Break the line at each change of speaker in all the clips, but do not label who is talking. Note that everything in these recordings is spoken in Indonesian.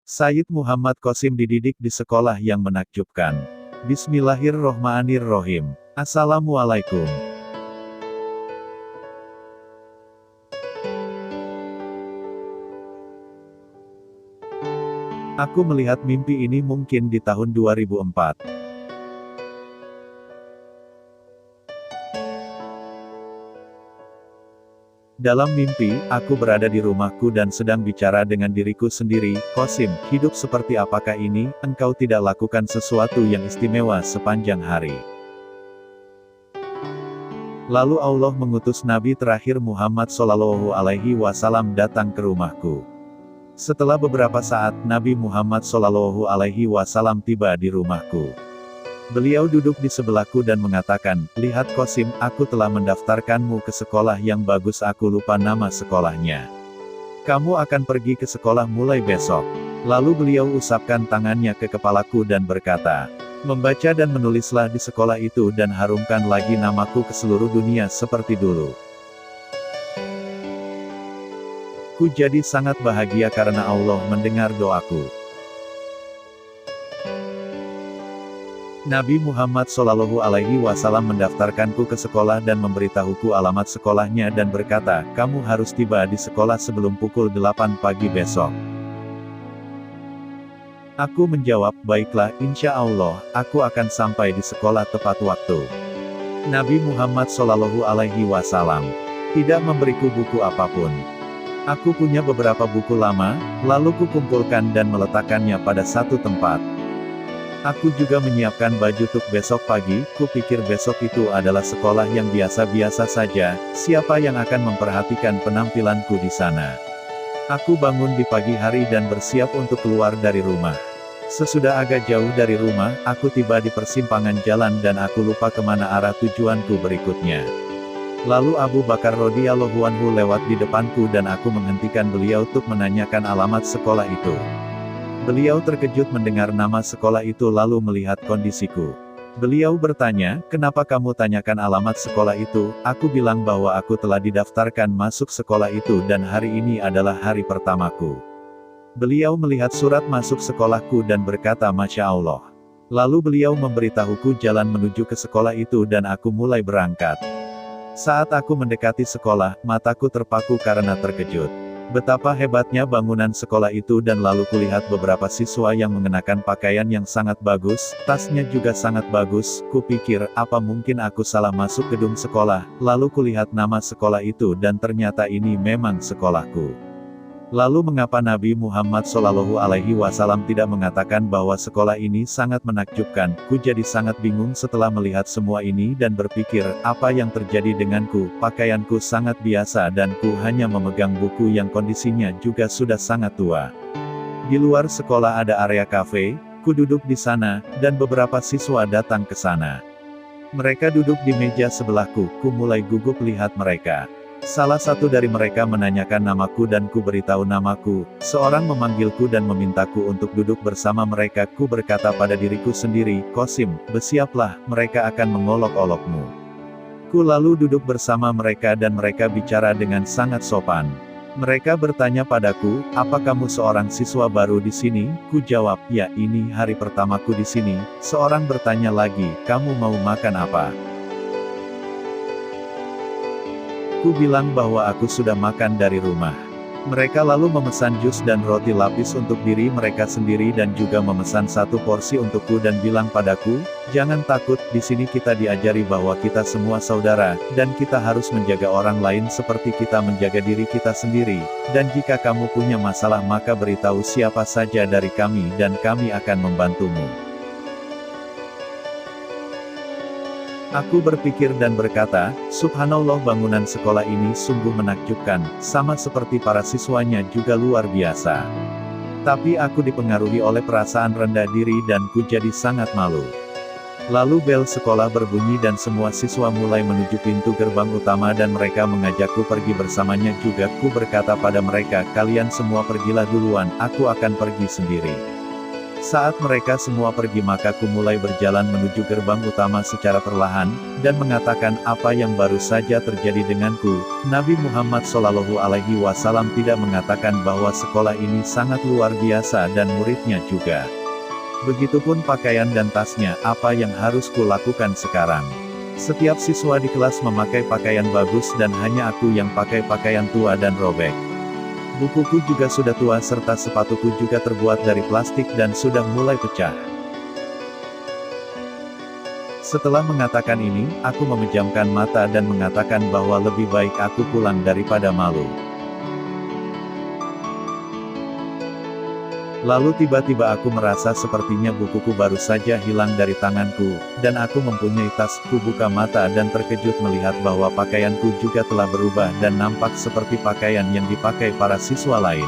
Sayyid Muhammad Qasim dididik di sekolah yang menakjubkan. Bismillahirrohmanirrohim. Assalamualaikum. Aku melihat mimpi ini mungkin di tahun 2004. Dalam mimpi, aku berada di rumahku dan sedang bicara dengan diriku sendiri, Qasim, hidup seperti apakah ini, engkau tidak lakukan sesuatu yang istimewa sepanjang hari. Lalu Allah mengutus Nabi terakhir Muhammad SAW datang ke rumahku. Setelah beberapa saat, Nabi Muhammad SAW tiba di rumahku. Beliau duduk di sebelahku dan mengatakan, "Lihat Qasim, aku telah mendaftarkanmu ke sekolah yang bagus, aku lupa nama sekolahnya. Kamu akan pergi ke sekolah mulai besok." Lalu beliau usapkan tangannya ke kepalaku dan berkata, "Membaca dan menulislah di sekolah itu dan harumkan lagi namaku ke seluruh dunia seperti dulu." Ku jadi sangat bahagia karena Allah mendengar doaku. Nabi Muhammad SAW mendaftarkanku ke sekolah dan memberitahuku alamat sekolahnya dan berkata, "Kamu harus tiba di sekolah sebelum pukul 8 pagi besok." Aku menjawab, "Baiklah, insya Allah, aku akan sampai di sekolah tepat waktu." Nabi Muhammad SAW tidak memberiku buku apapun. Aku punya beberapa buku lama, lalu kukumpulkan dan meletakkannya pada satu tempat. Aku juga menyiapkan baju tuk besok pagi, kupikir besok itu adalah sekolah yang biasa-biasa saja, siapa yang akan memperhatikan penampilanku di sana. Aku bangun di pagi hari dan bersiap untuk keluar dari rumah. Sesudah agak jauh dari rumah, aku tiba di persimpangan jalan dan aku lupa kemana arah tujuanku berikutnya. Lalu Abu Bakar radhiyallahu anhu lewat di depanku dan aku menghentikan beliau untuk menanyakan alamat sekolah itu. Beliau terkejut mendengar nama sekolah itu lalu melihat kondisiku. Beliau bertanya, "Kenapa kamu tanyakan alamat sekolah itu?" Aku bilang bahwa aku telah didaftarkan masuk sekolah itu dan hari ini adalah hari pertamaku. Beliau melihat surat masuk sekolahku dan berkata, "Masya Allah." Lalu beliau memberitahuku jalan menuju ke sekolah itu dan aku mulai berangkat. Saat aku mendekati sekolah, mataku terpaku karena terkejut. Betapa hebatnya bangunan sekolah itu dan lalu kulihat beberapa siswa yang mengenakan pakaian yang sangat bagus, tasnya juga sangat bagus, kupikir, apa mungkin aku salah masuk gedung sekolah, lalu kulihat nama sekolah itu dan ternyata ini memang sekolahku. Lalu mengapa Nabi Muhammad SAW tidak mengatakan bahwa sekolah ini sangat menakjubkan? Ku jadi sangat bingung setelah melihat semua ini dan berpikir, apa yang terjadi denganku? Pakaianku sangat biasa dan ku hanya memegang buku yang kondisinya juga sudah sangat tua. Di luar sekolah ada area kafe, ku duduk di sana, dan beberapa siswa datang ke sana. Mereka duduk di meja sebelahku, ku mulai gugup lihat mereka. Salah satu dari mereka menanyakan namaku dan ku beritahu namaku, seorang memanggilku dan memintaku untuk duduk bersama mereka, ku berkata pada diriku sendiri, "Qasim, bersiaplah, mereka akan mengolok-olokmu." Ku lalu duduk bersama mereka dan mereka bicara dengan sangat sopan. Mereka bertanya padaku, "Apa kamu seorang siswa baru di sini?" Ku jawab, "Ya, ini hari pertamaku di sini." Seorang bertanya lagi, "Kamu mau makan apa?" Ku bilang bahwa aku sudah makan dari rumah. Mereka lalu memesan jus dan roti lapis untuk diri mereka sendiri dan juga memesan satu porsi untukku dan bilang padaku, "Jangan takut, di sini kita diajari bahwa kita semua saudara, dan kita harus menjaga orang lain seperti kita menjaga diri kita sendiri, dan jika kamu punya masalah maka beritahu siapa saja dari kami dan kami akan membantumu." Aku berpikir dan berkata, subhanallah, bangunan sekolah ini sungguh menakjubkan, sama seperti para siswanya juga luar biasa. Tapi aku dipengaruhi oleh perasaan rendah diri dan ku jadi sangat malu. Lalu bel sekolah berbunyi dan semua siswa mulai menuju pintu gerbang utama dan mereka mengajakku pergi bersamanya juga. Ku berkata pada mereka, "Kalian semua pergilah duluan, aku akan pergi sendiri." Saat mereka semua pergi maka ku mulai berjalan menuju gerbang utama secara perlahan, dan mengatakan apa yang baru saja terjadi denganku. Nabi Muhammad SAW tidak mengatakan bahwa sekolah ini sangat luar biasa dan muridnya juga. Begitupun pakaian dan tasnya, apa yang harus ku lakukan sekarang? Setiap siswa di kelas memakai pakaian bagus dan hanya aku yang pakai pakaian tua dan robek. Bukuku juga sudah tua serta sepatuku juga terbuat dari plastik dan sudah mulai pecah. Setelah mengatakan ini, aku memejamkan mata dan mengatakan bahwa lebih baik aku pulang daripada malu. Lalu tiba-tiba aku merasa sepertinya bukuku baru saja hilang dari tanganku, dan aku mempunyai tas. Ku buka mata dan terkejut melihat bahwa pakaianku juga telah berubah dan nampak seperti pakaian yang dipakai para siswa lain.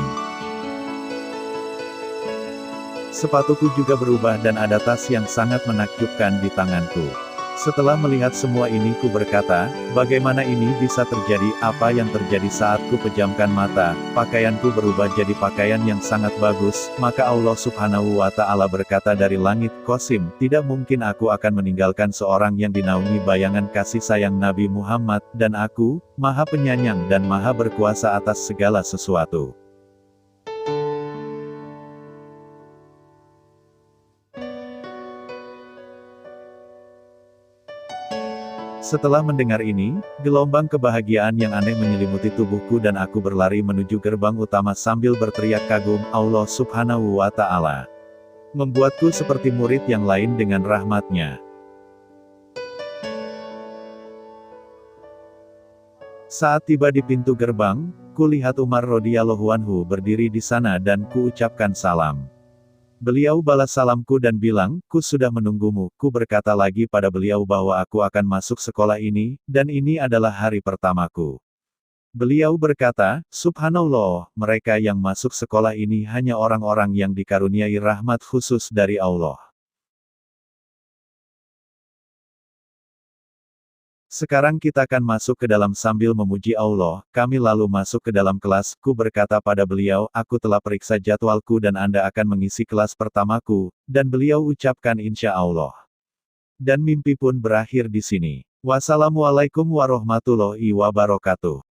Sepatuku juga berubah dan ada tas yang sangat menakjubkan di tanganku. Setelah melihat semua ini ku berkata, bagaimana ini bisa terjadi? Apa yang terjadi saat ku pejamkan mata? Pakaianku berubah jadi pakaian yang sangat bagus. Maka Allah Subhanahu wa Ta'ala berkata dari langit, Qasim, tidak mungkin aku akan meninggalkan seorang yang dinaungi bayangan kasih sayang Nabi Muhammad, dan aku, Maha Penyayang dan Maha Berkuasa atas segala sesuatu. Setelah mendengar ini, gelombang kebahagiaan yang aneh menyelimuti tubuhku dan aku berlari menuju gerbang utama sambil berteriak kagum, Allah Subhanahu wa Ta'ala membuatku seperti murid yang lain dengan rahmatnya. Saat tiba di pintu gerbang, kulihat Umar radhiyallahu anhu berdiri di sana dan ku ucapkan salam. Beliau balas salamku dan bilang, ku sudah menunggumu. Ku berkata lagi pada beliau bahwa aku akan masuk sekolah ini, dan ini adalah hari pertamaku. Beliau berkata, Subhanallah, mereka yang masuk sekolah ini hanya orang-orang yang dikaruniai rahmat khusus dari Allah. Sekarang kita akan masuk ke dalam sambil memuji Allah. Kami lalu masuk ke dalam kelas. Ku berkata pada beliau, aku telah periksa jadwalku dan Anda akan mengisi kelas pertamaku, dan beliau ucapkan insya Allah. Dan mimpi pun berakhir di sini. Wassalamualaikum warahmatullahi wabarakatuh.